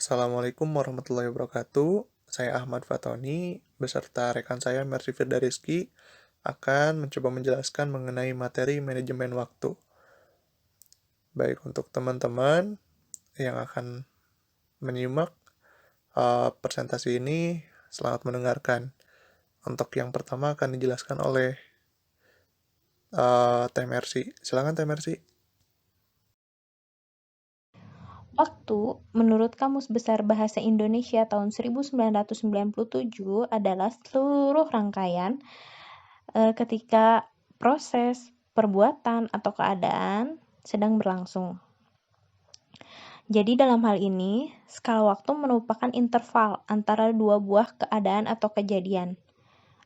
Assalamualaikum warahmatullahi wabarakatuh. Saya Ahmad Fatoni beserta rekan saya Mercy Firda Rizky akan mencoba menjelaskan mengenai materi manajemen waktu. Baik untuk teman-teman yang akan menyimak presentasi ini, selamat mendengarkan. Untuk yang pertama akan dijelaskan oleh Teh Mercy. Silakan Teh Mercy. Waktu, menurut Kamus Besar Bahasa Indonesia tahun 1997 adalah seluruh rangkaian ketika proses, perbuatan, atau keadaan sedang berlangsung. Jadi dalam hal ini, skala waktu merupakan interval antara dua buah keadaan atau kejadian.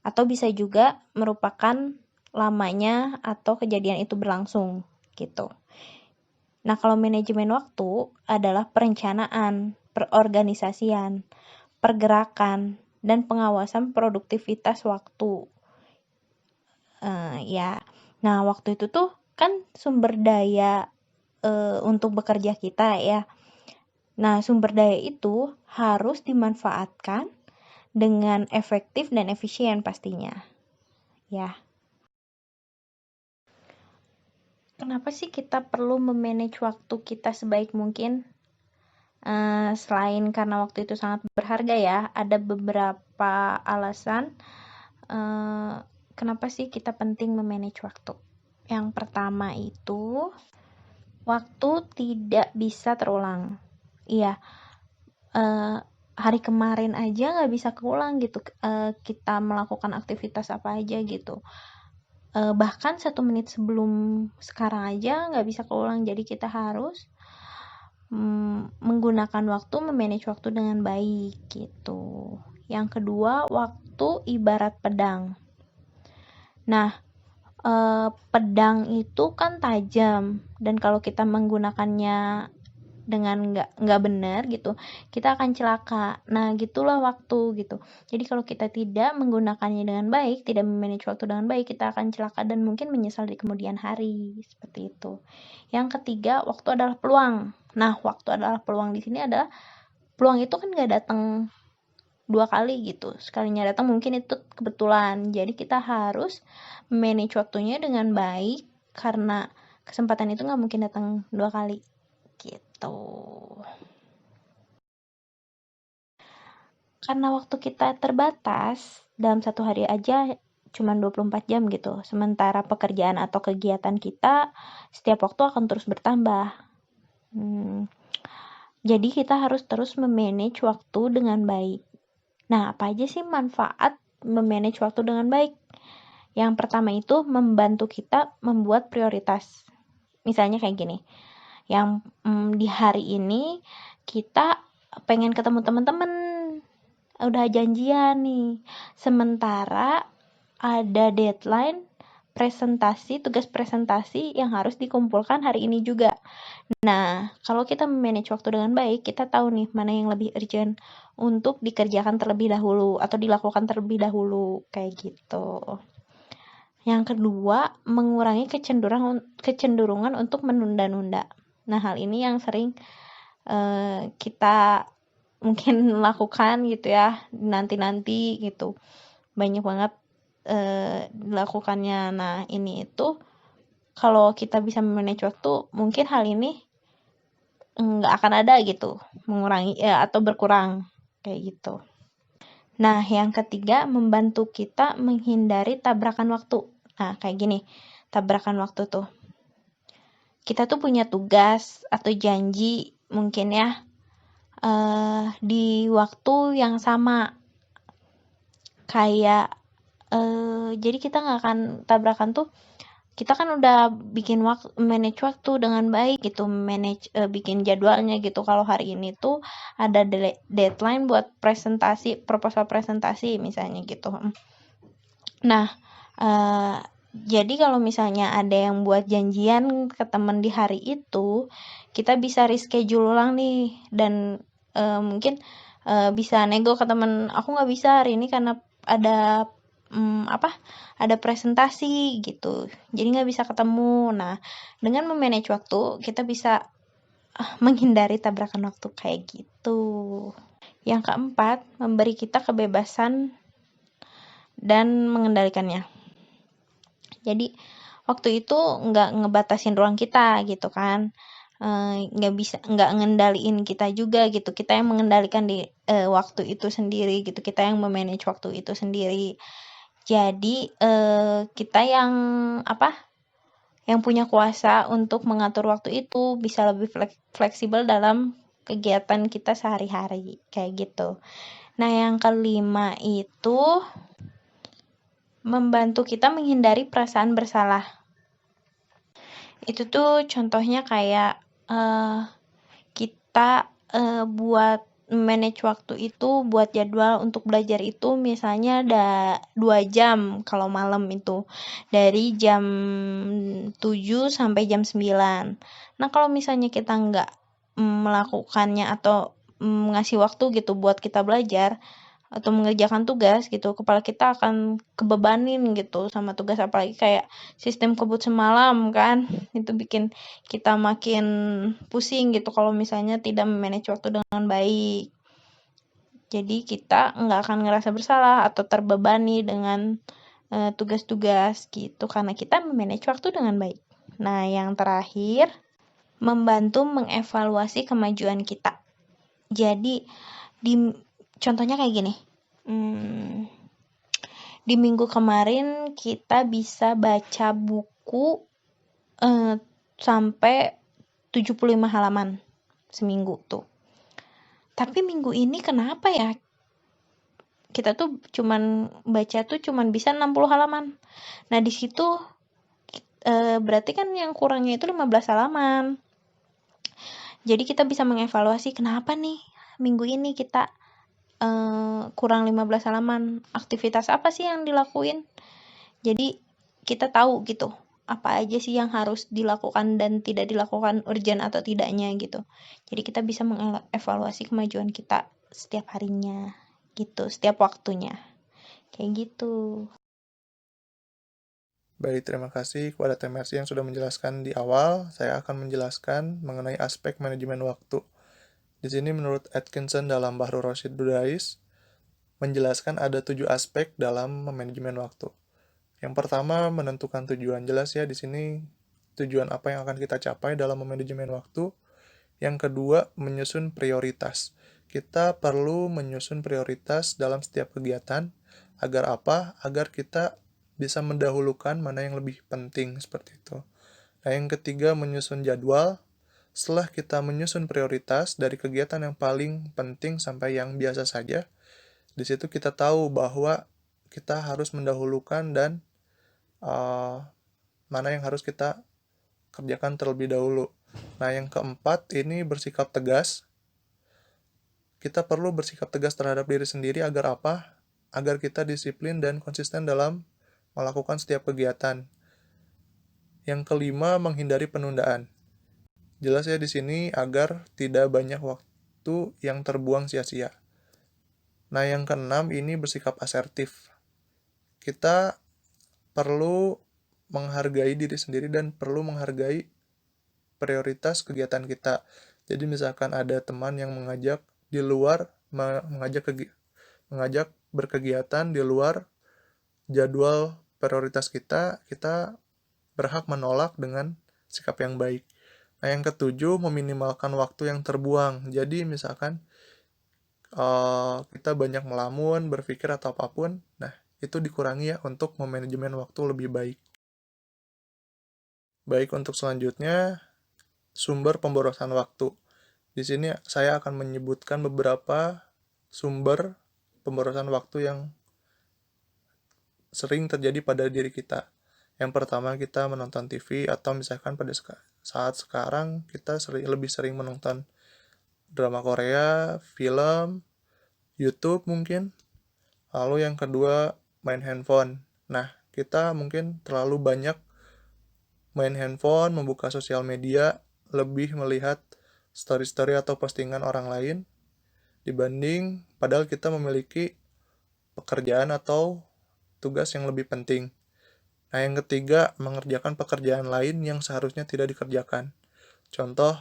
Atau bisa juga merupakan lamanya atau kejadian itu berlangsung, gitu. Nah, kalau manajemen waktu adalah perencanaan, perorganisasian, pergerakan, dan pengawasan produktivitas waktu. Ya, nah waktu itu tuh kan sumber daya untuk bekerja kita ya. Nah, sumber daya itu harus dimanfaatkan dengan efektif dan efisien pastinya. Ya. Kenapa sih kita perlu memanage waktu kita sebaik mungkin? Selain karena waktu itu sangat berharga ya, ada beberapa alasan kenapa sih kita penting memanage waktu. Yang pertama itu, waktu tidak bisa terulang. Iya, hari kemarin aja nggak bisa keulang gitu, kita melakukan aktivitas apa aja gitu. Bahkan 1 menit sebelum sekarang aja nggak bisa keulang, jadi kita harus menggunakan waktu, memanage waktu dengan baik gitu. Yang kedua, waktu ibarat pedang. Nah, pedang itu kan tajam dan kalau kita menggunakannya dengan nggak benar gitu, kita akan celaka. Nah, gitulah waktu gitu. Jadi kalau kita tidak menggunakannya dengan baik, tidak memanage waktu dengan baik, kita akan celaka dan mungkin menyesal di kemudian hari, seperti itu. Yang ketiga, waktu adalah peluang. Nah, waktu adalah peluang di sini adalah peluang itu kan nggak datang 2 kali gitu. Sekalinya datang mungkin itu kebetulan. Jadi kita harus manage waktunya dengan baik karena kesempatan itu nggak mungkin datang 2 kali gitu. Karena waktu kita terbatas, dalam 1 hari aja cuma 24 jam gitu. Sementara pekerjaan atau kegiatan kita setiap waktu akan terus bertambah. Jadi kita harus terus memanage waktu dengan baik. Nah, apa aja sih manfaat memanage waktu dengan baik? Yang pertama itu membantu kita membuat prioritas. Misalnya kayak gini, yang di hari ini kita pengen ketemu teman-teman, udah janjian nih. Sementara ada deadline tugas presentasi yang harus dikumpulkan hari ini juga. Nah, kalau kita memanage waktu dengan baik, kita tahu nih mana yang lebih urgent untuk dikerjakan terlebih dahulu atau dilakukan terlebih dahulu, kayak gitu. Yang kedua, mengurangi kecenderungan untuk menunda-nunda. Nah, hal ini yang sering kita mungkin lakukan gitu ya, nanti-nanti gitu. Banyak banget dilakukannya. Nah, ini itu kalau kita bisa memanage waktu, mungkin hal ini nggak akan ada gitu, mengurangi atau berkurang kayak gitu. Nah, yang ketiga, membantu kita menghindari tabrakan waktu. Nah, kayak gini, tabrakan waktu tuh. Kita tuh punya tugas atau janji mungkin ya di waktu yang sama. Kayak jadi kita nggak akan tabrakan tuh, kita kan udah manage waktu dengan baik gitu, bikin jadwalnya gitu. Kalau hari ini tuh ada deadline buat proposal presentasi misalnya gitu. Nah, jadi kalau misalnya ada yang buat janjian ke teman di hari itu, kita bisa reschedule ulang nih dan mungkin bisa nego ke teman, aku nggak bisa hari ini karena ada ada presentasi gitu, jadi nggak bisa ketemu. Nah, dengan memanage waktu kita bisa menghindari tabrakan waktu kayak gitu. Yang keempat, memberi kita kebebasan dan mengendalikannya. Jadi waktu itu nggak ngebatasin ruang kita gitu kan, nggak ngendaliin kita juga gitu, kita yang mengendalikan di waktu itu sendiri gitu, kita yang memanage waktu itu sendiri. Jadi kita yang punya kuasa untuk mengatur waktu itu, bisa lebih fleksibel dalam kegiatan kita sehari-hari kayak gitu. Nah, yang kelima itu membantu kita menghindari perasaan bersalah. Itu tuh contohnya kayak kita buat manage waktu itu, buat jadwal untuk belajar itu misalnya ada 2 jam kalau malam itu, dari jam 7 sampai jam 9. Nah, kalau misalnya kita nggak melakukannya atau ngasih waktu gitu buat kita belajar atau mengerjakan tugas gitu, kepala kita akan kebebanin gitu sama tugas, apalagi kayak sistem kebut semalam kan, itu bikin kita makin pusing gitu kalau misalnya tidak memanage waktu dengan baik. Jadi kita nggak akan ngerasa bersalah atau terbebani dengan tugas-tugas gitu, karena kita memanage waktu dengan baik. Nah, yang terakhir, membantu mengevaluasi kemajuan kita. Jadi, contohnya kayak gini, di minggu kemarin kita bisa baca buku sampai 75 halaman seminggu tuh. Tapi minggu ini kenapa ya? Kita tuh baca tuh cuman bisa 60 halaman. Nah, di situ berarti kan yang kurangnya itu 15 halaman. Jadi kita bisa mengevaluasi kenapa nih minggu ini kita kurang 15 halaman, aktivitas apa sih yang dilakuin. Jadi kita tahu gitu, apa aja sih yang harus dilakukan dan tidak dilakukan, urgent atau tidaknya gitu. Jadi kita bisa mengevaluasi kemajuan kita setiap harinya gitu, setiap waktunya. Kayak gitu. Baik, terima kasih kepada Teh Mercy yang sudah menjelaskan di awal. Saya akan menjelaskan mengenai aspek manajemen waktu. Di sini menurut Atkinson dalam Bahru Rosyid Budais, menjelaskan ada 7 aspek dalam manajemen waktu. Yang pertama, menentukan tujuan. Jelas ya di sini tujuan apa yang akan kita capai dalam manajemen waktu. Yang kedua, menyusun prioritas. Kita perlu menyusun prioritas dalam setiap kegiatan. Agar apa? Agar kita bisa mendahulukan mana yang lebih penting, seperti itu. Nah, yang ketiga, menyusun jadwal. Setelah kita menyusun prioritas dari kegiatan yang paling penting sampai yang biasa saja, di situ kita tahu bahwa kita harus mendahulukan dan mana yang harus kita kerjakan terlebih dahulu. Nah, yang keempat ini bersikap tegas. Kita perlu bersikap tegas terhadap diri sendiri agar apa? Agar kita disiplin dan konsisten dalam melakukan setiap kegiatan. Yang kelima, menghindari penundaan. Jelas ya di sini agar tidak banyak waktu yang terbuang sia-sia. Nah, yang keenam ini bersikap asertif. Kita perlu menghargai diri sendiri dan perlu menghargai prioritas kegiatan kita. Jadi misalkan ada teman yang mengajak di luar, mengajak berkegiatan di luar jadwal prioritas kita, kita berhak menolak dengan sikap yang baik. Nah, yang ketujuh, meminimalkan waktu yang terbuang. Jadi misalkan kita banyak melamun, berpikir atau apapun, nah itu dikurangi ya untuk memanajemen waktu lebih baik. Baik, untuk selanjutnya, sumber pemborosan waktu. Di sini saya akan menyebutkan beberapa sumber pemborosan waktu yang sering terjadi pada diri kita. Yang pertama, kita menonton TV, atau misalkan pada saat sekarang kita lebih sering menonton drama Korea, film, YouTube mungkin. Lalu yang kedua, main handphone. Nah, kita mungkin terlalu banyak main handphone, membuka sosial media, lebih melihat story-story atau postingan orang lain, dibanding padahal kita memiliki pekerjaan atau tugas yang lebih penting. Nah, yang ketiga, mengerjakan pekerjaan lain yang seharusnya tidak dikerjakan. Contoh,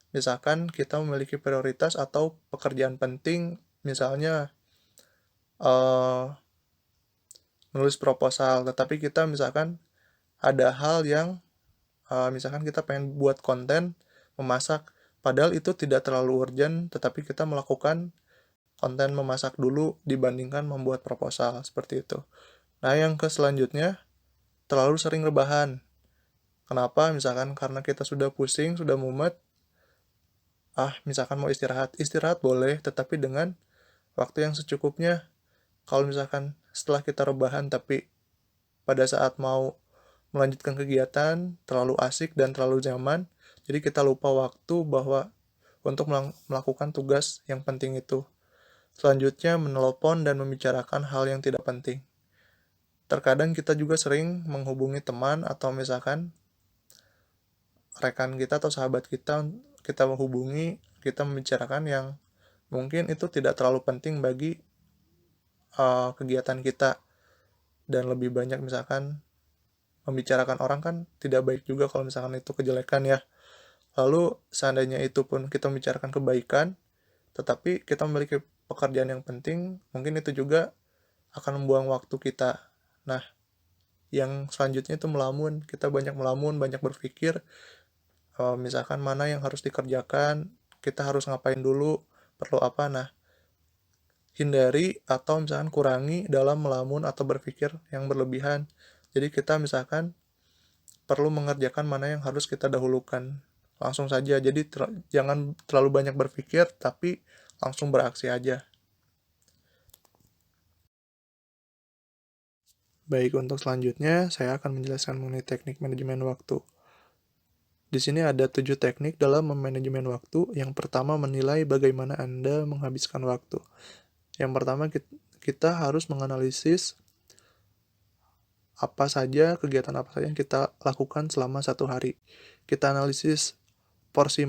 Misalkan kita memiliki prioritas atau pekerjaan penting, misalnya menulis proposal, tetapi kita misalkan ada hal yang misalkan kita pengen buat konten memasak, padahal itu tidak terlalu urgent, tetapi kita melakukan konten memasak dulu dibandingkan membuat proposal, seperti itu. Nah, yang selanjutnya, terlalu sering rebahan. Kenapa? Misalkan karena kita sudah pusing, sudah mumet, misalkan mau istirahat. Istirahat boleh, tetapi dengan waktu yang secukupnya. Kalau misalkan setelah kita rebahan, tapi pada saat mau melanjutkan kegiatan, terlalu asik dan terlalu nyaman, jadi kita lupa waktu bahwa untuk melakukan tugas yang penting itu. Selanjutnya, menelpon dan membicarakan hal yang tidak penting. Terkadang kita juga sering menghubungi teman atau misalkan rekan kita atau sahabat kita menghubungi, kita membicarakan yang mungkin itu tidak terlalu penting bagi kegiatan kita, dan lebih banyak misalkan membicarakan orang kan tidak baik juga kalau misalkan itu kejelekan ya. Lalu seandainya itu pun kita membicarakan kebaikan, tetapi kita memiliki pekerjaan yang penting, mungkin itu juga akan membuang waktu kita. Nah, yang selanjutnya itu melamun. Kita banyak melamun, banyak berpikir, misalkan mana yang harus dikerjakan, kita harus ngapain dulu, perlu apa. Nah, hindari atau misalkan kurangi dalam melamun atau berpikir yang berlebihan. Jadi kita misalkan perlu mengerjakan mana yang harus kita dahulukan. Langsung saja, jadi jangan terlalu banyak berpikir, tapi langsung beraksi aja. Baik, untuk selanjutnya saya akan menjelaskan mengenai teknik manajemen waktu. Di sini ada 7 teknik dalam memanajemen waktu. Yang pertama, menilai bagaimana Anda menghabiskan waktu. Yang pertama, kita harus menganalisis kegiatan apa saja yang kita lakukan selama satu hari. Kita analisis porsi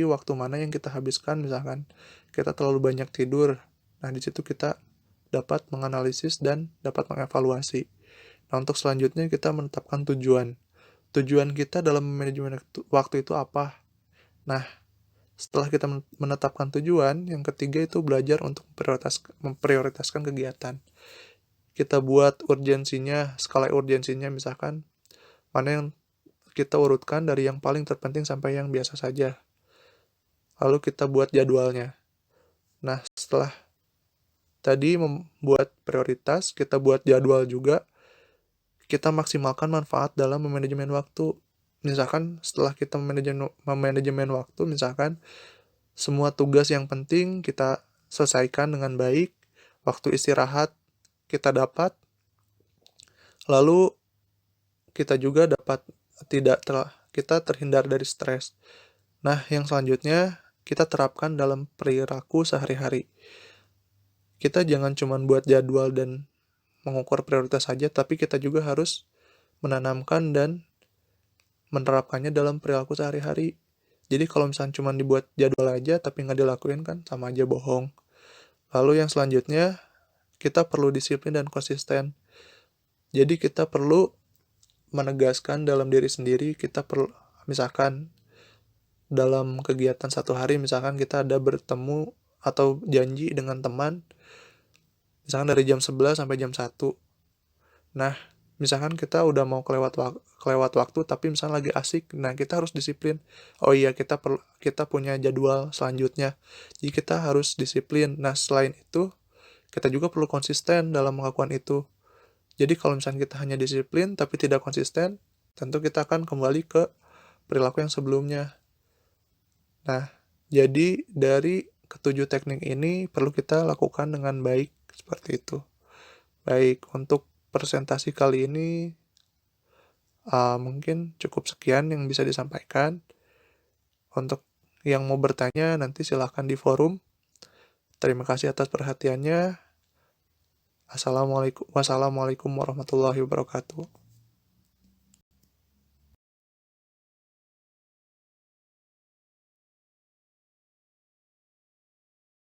waktu mana yang kita habiskan. Misalkan kita terlalu banyak tidur, nah di situ kita dapat menganalisis dan dapat mengevaluasi. Nah, untuk selanjutnya kita menetapkan tujuan kita dalam manajemen waktu itu apa. Nah, setelah kita menetapkan tujuan, yang ketiga itu belajar untuk memprioritaskan kegiatan. Kita buat urgensinya, skala urgensinya, misalkan mana yang kita urutkan dari yang paling terpenting sampai yang biasa saja. Lalu kita buat jadwalnya. Nah, setelah tadi membuat prioritas, kita buat jadwal juga, kita maksimalkan manfaat dalam memanajemen waktu. Misalkan setelah kita memanajemen waktu, misalkan semua tugas yang penting kita selesaikan dengan baik, waktu istirahat kita dapat, lalu kita juga dapat kita terhindar dari stres. Nah, yang selanjutnya kita terapkan dalam perilaku sehari-hari. Kita jangan cuma buat jadwal dan mengukur prioritas saja, tapi kita juga harus menanamkan dan menerapkannya dalam perilaku sehari-hari. Jadi kalau misalnya cuma dibuat jadwal aja tapi nggak dilakuin kan sama aja bohong. Lalu yang selanjutnya, kita perlu disiplin dan konsisten. Jadi kita perlu menegaskan dalam diri sendiri, kita perlu, misalkan dalam kegiatan satu hari, misalkan kita ada bertemu atau janji dengan teman, misalkan dari jam 11 sampai jam 1. Nah, misalkan kita udah mau kelewat waktu, tapi misalkan lagi asik, nah kita harus disiplin. Oh iya, kita punya jadwal selanjutnya, jadi kita harus disiplin. Nah, selain itu, kita juga perlu konsisten dalam melakukan itu. Jadi kalau misalkan kita hanya disiplin tapi tidak konsisten, tentu kita akan kembali ke perilaku yang sebelumnya. Nah, jadi dari ketujuh teknik ini perlu kita lakukan dengan baik, seperti itu. Baik, untuk presentasi kali ini mungkin cukup sekian yang bisa disampaikan. Untuk yang mau bertanya nanti silahkan di forum. Terima kasih atas perhatiannya. Wassalamualaikum warahmatullahi wabarakatuh.